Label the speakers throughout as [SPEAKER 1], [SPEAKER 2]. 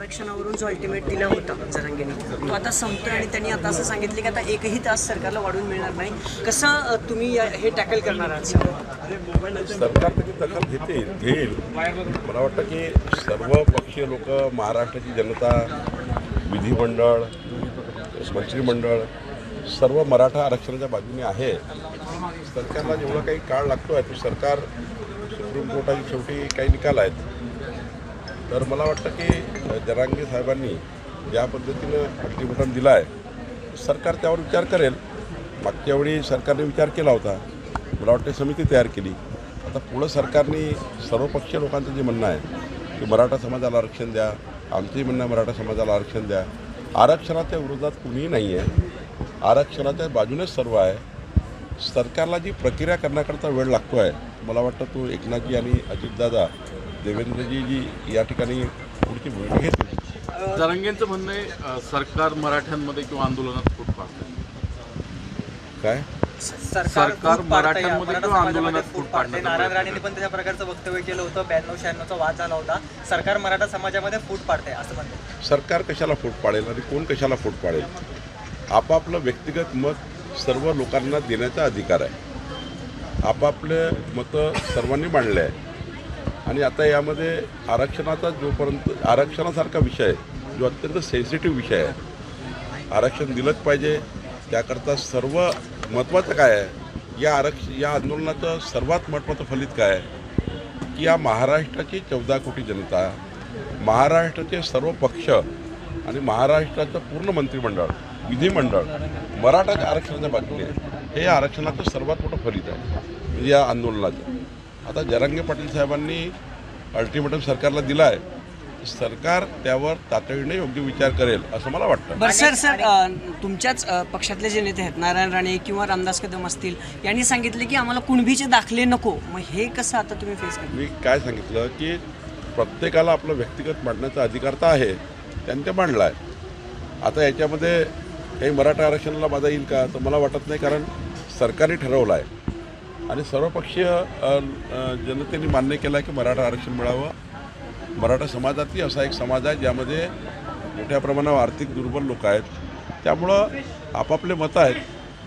[SPEAKER 1] आरक्षणावरून जो अल्टिमेट दिला होता जरांगेने तो आता संपतोय आणि त्यांनी आता असं सांगितलं की आता एकही तास सरकारला वाढवून मिळणार नाही. कसं तुम्ही हे टॅकल करणार आहात?
[SPEAKER 2] सरकार त्याची दखल घेईल. मला वाटतं की सर्व पक्षीय लोक, महाराष्ट्राची जनता, विधिमंडळ, मंत्रिमंडळ सर्व मराठा आरक्षणाच्या बाजूने आहे. सरकारला जेवढा काही काळ लागतो आहे तो सरकार सुप्रीम कोर्टाची शेवटी काही निकाल आहेत. तर मला वाटतं की जरांगे साहेबांनी ज्या पद्धतीनं अल्टिमेटम दिला आहे सरकार त्यावर विचार करेल. मागच्या वेळी सरकारने विचार केला होता, मला वाटतं समिती तयार केली. आता पुढं सरकारने सर्वपक्षीय लोकांचं जे म्हणणं आहे की मराठा समाजाला आरक्षण द्या, आमचंही म्हणणं आहे मराठा समाजाला आरक्षण द्या. आरक्षणाच्या विरोधात कुणीही नाही आहे, आरक्षणाच्या बाजूनेच सर्व आहे. सरकारला जी प्रक्रिया करण्याकरता वेळ लागतो आहे मला वाटतं तो एकनाथजी आणि अजितदादा, देवेंद्रजी जी या ठिकाणी पुढची भूमिका घेतील.
[SPEAKER 3] जरांगेंचं म्हणणं आहे सरकार मराठ्यांमध्ये किंवा आंदोलनात फूट पाडतं.
[SPEAKER 2] काय
[SPEAKER 3] सरकार मराठ्यांमध्ये किंवा आंदोलनात फूट पाडतं.
[SPEAKER 4] नारायण राणेंनी पण त्याच्या प्रकारचं वक्तव्य केलं होतं. 92-96चा वाद झाला होता. सरकार मराठा समाजामध्ये फूट पाडतंय असं म्हणतात.
[SPEAKER 2] सरकार कशाला फूट पाडेल आणि कोण कशाला फूट पाडेल? आपापलं व्यक्तिगत मत सर्व लोकांना देण्याचा अधिकार आहे. आपापले मतं सर्वांनी मांडले आहे. आणि आता यामध्ये आरक्षणाचा जोपर्यंत आरक्षणासारखा विषय आहे जो अत्यंत सेन्सिटिव्ह विषय आहे, आरक्षण दिलंच पाहिजे. त्याकरता सर्व महत्त्वाचं काय आहे, या आंदोलनाचं सर्वात महत्त्वाचं फलित काय आहे की या महाराष्ट्राची 14 कोटी जनता, महाराष्ट्राचे सर्व पक्ष आणि महाराष्ट्राचं पूर्ण मंत्रिमंडळ, विधिमंडळ मराठा आरक्षणाच्या बाजूने हे आरक्षणाचं सर्वात मोठं फलित आहे म्हणजे या आंदोलनाचं. आता जरांगे पाटील साहेबांनी अल्टिमेटम सरकारला दिला आहे. सरकार त्यावर तातडीने योग्य विचार करेल असं मला वाटतं.
[SPEAKER 1] बरं सर, तुमच्याच पक्षातले जे नेते आहेत नारायण राणे किंवा रामदास कदम असतील यांनी सांगितले की आम्हाला कुणबीचे दाखले नको. मग हे कसं आता तुम्ही फेस करा?
[SPEAKER 2] मी काय सांगितलं की प्रत्येकाला आपलं व्यक्तिगत मांडण्याचा अधिकार तर आहे, त्यांनी ते मांडला आहे. आता याच्यामध्ये काही मराठा आरक्षणाला बाधा येईल का तर मला वाटत नाही, कारण सरकारने ठरवलं आहे आणि सर्वपक्षीय जनतेने मान्य केलं आहे की मराठा आरक्षण मिळावं. मराठा समाजातही असा एक समाज आहे ज्यामध्ये मोठ्या प्रमाणावर आर्थिक दुर्बल लोक आहेत. त्यामुळं आपापले मतं आहेत,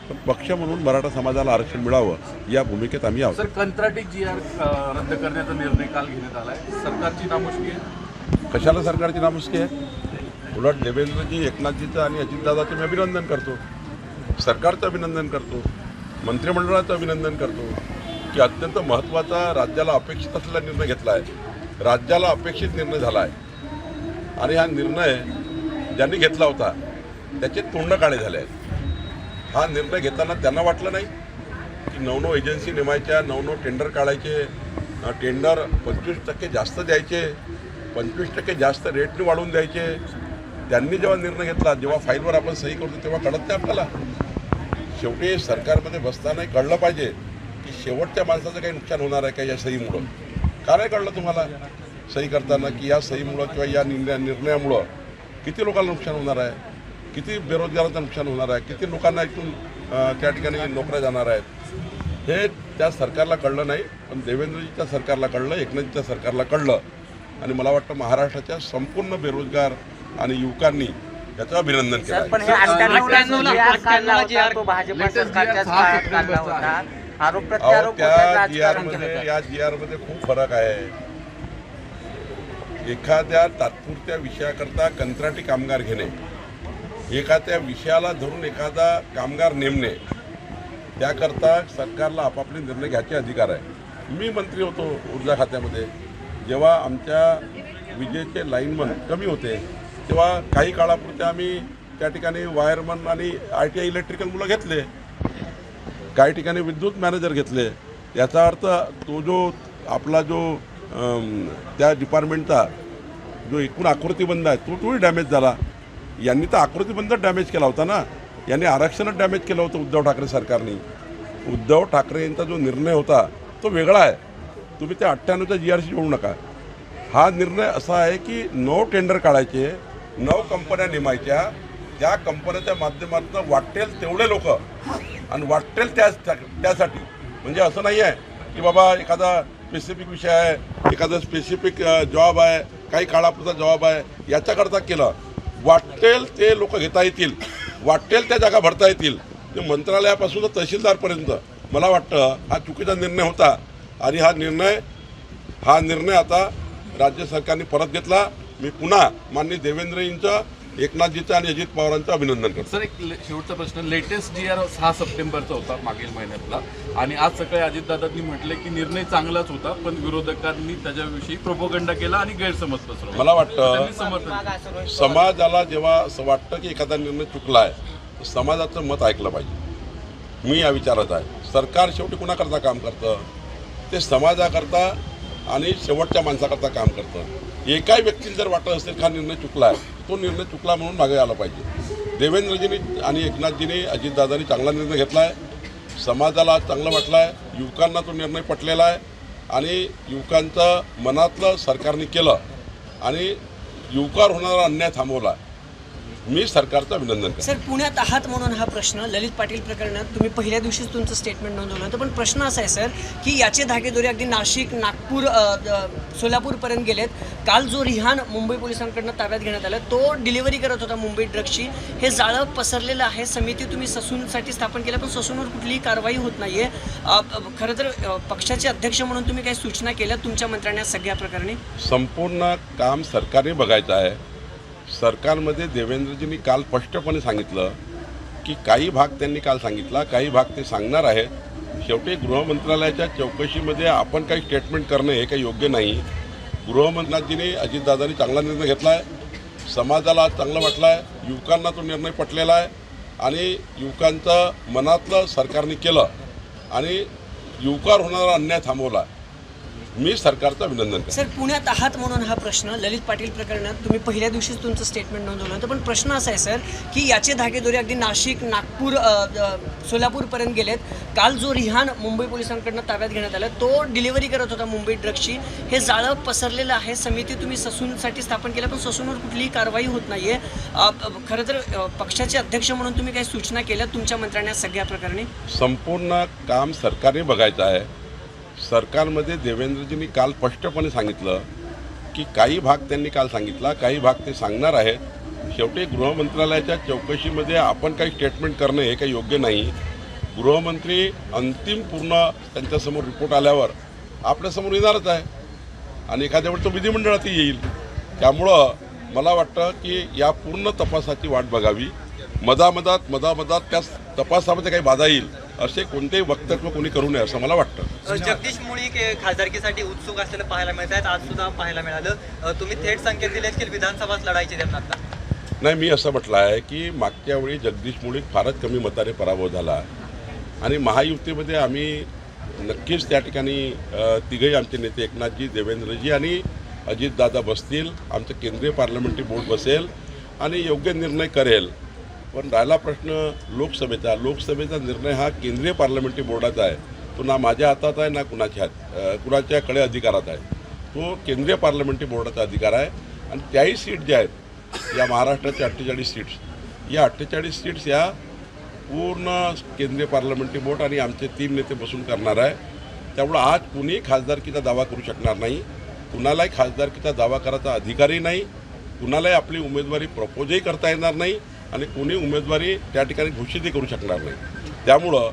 [SPEAKER 2] पण पक्ष म्हणून मराठा समाजाला आरक्षण मिळावं या भूमिकेत आम्ही आहोत.
[SPEAKER 3] सर, कंत्राटी GR रद्द करण्याचा निर्णय काल घेण्यात आला आहे. सरकारची नामुष्की आहे.
[SPEAKER 2] कशाला सरकारची नामुष्की आहे? उलट देवेंद्रजी, एकनाथजीचं आणि अजितदादाचं मी अभिनंदन करतो, सरकारचं अभिनंदन करतो, मंत्रिमंडळाचं अभिनंदन करतो की अत्यंत महत्त्वाचा राज्याला अपेक्षित असलेला निर्णय घेतला आहे. राज्याला अपेक्षित निर्णय झाला आहे आणि हा निर्णय ज्यांनी घेतला होता त्याचे तोंड काळे झाले आहेत. हा निर्णय घेताना त्यांना वाटलं नाही की 9 एजन्सी नेमायच्या, 9 टेंडर काढायचे, टेंडर 25% जास्त द्यायचे, 25% जास्त रेटने वाढवून द्यायचे. त्यांनी जेव्हा निर्णय घेतला, जेव्हा फाईलवर आपण सही करतो तेव्हा कळत नाही आपल्याला. शेवटी सरकारमध्ये बसतानाही कळलं पाहिजे की शेवटच्या माणसाचं काही नुकसान होणार आहे का या सहीमुळं. का नाही कळलं तुम्हाला सही करताना की या सहीमुळं किंवा या निर्णयामुळं किती लोकांना नुकसान होणार आहे, किती बेरोजगारांचं नुकसान होणार आहे, किती लोकांना इथून त्या ठिकाणी नोकऱ्या जाणार आहेत, हे त्या सरकारला कळलं नाही. पण देवेंद्रजीच्या सरकारला कळलं, एकनाथजीच्या सरकारला कळलं आणि मला वाटतं महाराष्ट्राच्या संपूर्ण बेरोजगार आणि युवकांनी याचं अभिनंदन केलं.
[SPEAKER 4] पण हे 98 काढला होता, तो भाजप सरकारच्याच काळात काढला होता. आरोप प्रत्यारोप
[SPEAKER 2] त्या या GR मध्ये खूप फरक आहे. एखाद्या तात्पुरत्या विषयाकरता कंत्राटी कामगार घेणे, एखाद्या विषयाला धरून एखादा कामगार नेमणे, त्याकरता सरकारला आपापले निर्णय घ्यायचे अधिकार आहे. मी मंत्री होतो ऊर्जा खात्यामध्ये, जेव्हा आमच्या विजेचे लाईनमन कमी होते तेव्हा काही काळापुरते आम्ही त्या ठिकाणी वायरमन आणि ITI इलेक्ट्रिकल मुलं घेतले, काही ठिकाणी विद्युत मॅनेजर घेतले. याचा अर्थ तो जो आपला जो त्या डिपार्टमेंटचा जो एकूण आकृतीबंध आहे तोही डॅमेज झाला. यांनी तर आकृतीबंधच डॅमेज केला होता ना, यांनी आरक्षणच डॅमेज केलं होतं उद्धव ठाकरे सरकारने. उद्धव ठाकरे यांचा जो निर्णय होता तो वेगळा आहे. तुम्ही त्या 98च्या GRशी जोडू नका. हा निर्णय असा आहे की 9 टेंडर काढायचे, 9 कंपन्या नेमायच्या, त्या कंपन्याच्या माध्यमातून वाटेल तेवढे लोक आणि वाटेल त्यासाठी. म्हणजे असं नाही आहे की बाबा एखादा स्पेसिफिक विषय आहे, एखादा स्पेसिफिक जॉब आहे, काही काळापुरता जबाब आहे याच्याकरता केलं. वाटेल ते लोक घेता येतील, वाटेल त्या जागा भरता येतील, ते मंत्रालयापासून तर तहसीलदारपर्यंत. मला वाटतं हा चुकीचा निर्णय होता आणि हा निर्णय आता राज्य सरकारने परत घेतला. मी पुन्हा माननीय देवेंद्रजींचं, एकनाथजीचं आणि अजित पवारांचं अभिनंदन करतो.
[SPEAKER 3] सर, एक शेवटचा प्रश्न. लेटेस्ट GR 6 सप्टेंबरचा होता मागील महिन्यातला, आणि आज सकाळी अजितदादांनी म्हटले की निर्णय चांगलाच होता, पण विरोधकांनी त्याच्याविषयी प्रोपोगंडा केला आणि गैरसमज पसरवला.
[SPEAKER 2] मला वाटतं
[SPEAKER 3] त्यांनी समर्थन.
[SPEAKER 2] समाजाला जेव्हा असं वाटतं की एखादा निर्णय चुकला आहे तर समाजाचं मत ऐकलं पाहिजे. मी या विचारात आहे. सरकार शेवटी कुणाकरता काम करतं? ते समाजाकरता आणि शेवटच्या माणसाकरता काम करतं. एकाही व्यक्तीला जर वाटत असेल हा निर्णय चुकला आहे, तो निर्णय चुकला म्हणून मागे आला पाहिजे. देवेंद्रजींनी आणि एकनाथजींनी, अजितदादांनी चांगला निर्णय घेतला आहे. समाजाला चांगलं वाटलं आहे. युवकांना तो निर्णय पटलेला आहे आणि युवकांचं मनातलं सरकारने केलं आणि युवकावर होणारा अन्याय थांबवला. मी सरकारचं अभिनंदन करतो.
[SPEAKER 1] सर, पुण्यात आहात म्हणून हा प्रश्न, ललित पाटील प्रकरणात तुम्ही पहिल्या दिवशीच तुमचं स्टेटमेंट नोंदवलं होतं, पण प्रश्न असा आहे सर की याचे धागेदोरे अगदी नाशिक, नागपूर, सोलापूरपर्यंत गेलेत. काल जो रिहान मुंबई पोलिसांकडनं ताब्यात घेण्यात आला, तो डिलिव्हरी करत होता मुंबई ड्रग्सची. हे जाळं पसरलेलं आहे. समिती तुम्ही ससूनसाठी स्थापन केलं, पण ससूनवर कुठलीही कारवाई होत नाही आहे. खरं तर पक्षाचे अध्यक्ष म्हणून तुम्ही काही सूचना केल्या तुमच्या मंत्र्यांना सगळ्या प्रकरणी?
[SPEAKER 2] संपूर्ण काम सरकारने बघायचं आहे. सरकारमध्ये देवेंद्रजींनी काल स्पष्टपणे सांगितलं की काही भाग त्यांनी काल सांगितला, काही भाग ते सांगणार आहेत. शेवटी गृहमंत्रालयाच्या चौकशीमध्ये आपण काही स्टेटमेंट करणं हे काही योग्य नाही. गृहमंत्र्यांनी, अजितदादांनी चांगला निर्णय घेतला आहे. समाजाला चांगलं वाटलं आहे. युवकांना तो निर्णय पटलेला आहे आणि युवकांचं मनातलं सरकारने केलं आणि युवकावर होणारा अन्याय थांबवला. मी सरकारचं अभिनंदन करतो.
[SPEAKER 1] सर, पुण्यात आहात म्हणून हा प्रश्न, ललित पाटील प्रकरणात तुम्ही पहिल्या दिवशीच तुमचं स्टेटमेंट नोंदवलं होतं, पण प्रश्न असा आहे सर की याचे धागेदोरे अगदी नाशिक, नागपूर, सोलापूरपर्यंत गेलेत. काल जो रिहान मुंबई पोलिसांकडनं ताब्यात घेण्यात आला, तो डिलिव्हरी करत होता मुंबई ड्रग्सची. हे जाळं पसरलेलं आहे. समिती तुम्ही ससूनसाठी स्थापन केलं, पण ससूनवर कुठलीही कारवाई होत नाही आहे. खरं तर पक्षाचे अध्यक्ष म्हणून तुम्ही काही सूचना केल्या तुमच्या मंत्र्यांना सगळ्या प्रकरणी?
[SPEAKER 2] संपूर्ण काम सरकारने बघायचं आहे. सरकारमध्ये देवेंद्रजींनी काल स्पष्टपणे सांगितलं की काही भाग त्यांनी काल सांगितला, काही भाग ते सांगणार आहेत. शेवटी गृहमंत्रालयाच्या चौकशीमध्ये आपण काही स्टेटमेंट करणं हे काही योग्य नाही. गृहमंत्री अंतिम पूर्ण त्यांच्यासमोर रिपोर्ट आल्यावर आपल्यासमोर येणारच आहे आणि एखाद्या वेळी तो विधिमंडळातही येईल. त्यामुळं मला वाटतं की या पूर्ण तपासाची वाट बघावी. मधामधात त्या तपासामध्ये काही बाधा येईल असे कोणतेही वक्तव्य कोणी करू नये असं मला वाटतं.
[SPEAKER 4] जगदीश मुळीक खासदारकीसाठी उत्सुक असलेलं पाहायला मिळत आहेत. आज सुद्धा पाहायला मिळालं. तुम्ही थेट संकेत दिलेत की विधानसभाच लढायची त्यांना आता.
[SPEAKER 2] नाही, मी असं म्हटलं आहे की मागच्या वेळी जगदीश मुळीक फारच कमी मताने पराभव झाला आणि महायुतीमध्ये आम्ही नक्कीच त्या ठिकाणी तिघही आमचे नेते एकनाथजी, देवेंद्रजी आणि अजितदादा बसतील. आमचं केंद्रीय पार्लमेंटरी बोर्ड बसेल आणि योग्य निर्णय करेल. पण राहिला प्रश्न लोकसभेचा निर्णय हा केंद्रीय पार्लमेंटरी बोर्डाचा आहे. तो ना माझ्या हातात आहे ना कुणाच्याकडे अधिकारात आहे. तो केंद्रीय पार्लमेंटरी बोर्डाचा अधिकार आहे आणि त्याही सीट ज्या आहेत या महाराष्ट्राच्या 48 सीट्स, या 48 सीट्स या पूर्ण केंद्रीय पार्लमेंटरी बोर्ड आणि आमचे 3 नेते बसून करणार आहे. त्यामुळं आज कुणीही खासदारकीचा दावा करू शकणार नाही. कुणालाही खासदारकीचा दावा करायचा अधिकारही नाही. कुणालाही आपली उमेदवारी प्रपोजही करता येणार नाही आणि कोणी उमेदवारी त्या ठिकाणी घोषितही करू शकणार नाही. त्यामुळं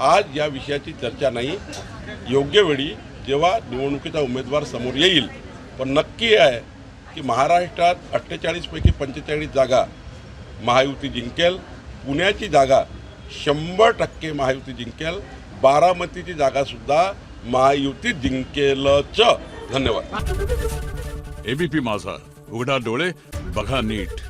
[SPEAKER 2] आज या विषयाची चर्चा नाही. योग्य वेळी जेव्हा निवडणुकीचा उमेदवार समोर येईल. पण नक्की आहे की महाराष्ट्रात 48 पैकी 45 जागा महायुती जिंकेल. पुण्याची जागा 100% महायुती जिंकेल. बारामतीची जागासुद्धा महायुती जिंकेलच. धन्यवाद.
[SPEAKER 5] एबीपी माझा, उघडा डोळे बघा नीट.